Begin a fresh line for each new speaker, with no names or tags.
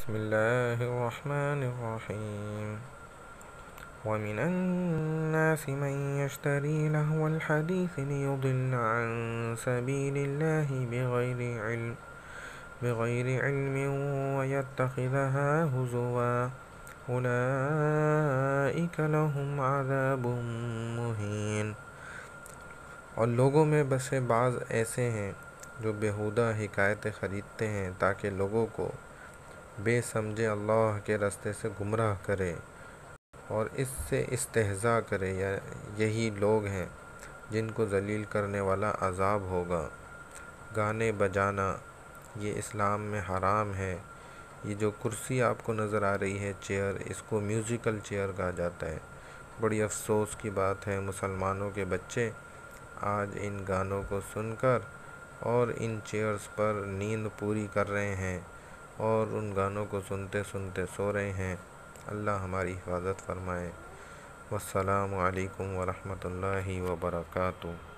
بسم الله الرحمن الرحيم ومن الناس من يشتري لهو الحديث ليضل عن سبيل الله بغير علم ويتخذها هزوا أولئك لهم عذاب مهين۔ اور لوگوں میں بسے بعض ایسے ہیں جو بیہودہ حکایتیں خریدتے ہیں تاکہ لوگوں کو بے سمجھے اللہ کے راستے سے گمراہ کرے اور اس سے استہزاء کرے۔ یہی لوگ ہیں جن کو ذلیل کرنے والا عذاب ہوگا۔ گانے بجانا یہ اسلام میں حرام ہے۔ یہ جو کرسی آپ کو نظر آ رہی ہے چیئر، اس کو میوزیکل چیئر کہا جاتا ہے۔ بڑی افسوس کی بات ہے مسلمانوں کے بچے آج ان گانوں کو سن کر اور ان چیئرز پر نیند پوری کر رہے ہیں اور ان گانوں کو سنتے سنتے سو رہے ہیں۔ اللہ ہماری حفاظت فرمائے۔ والسلام علیکم ورحمۃ اللہ وبرکاتہ۔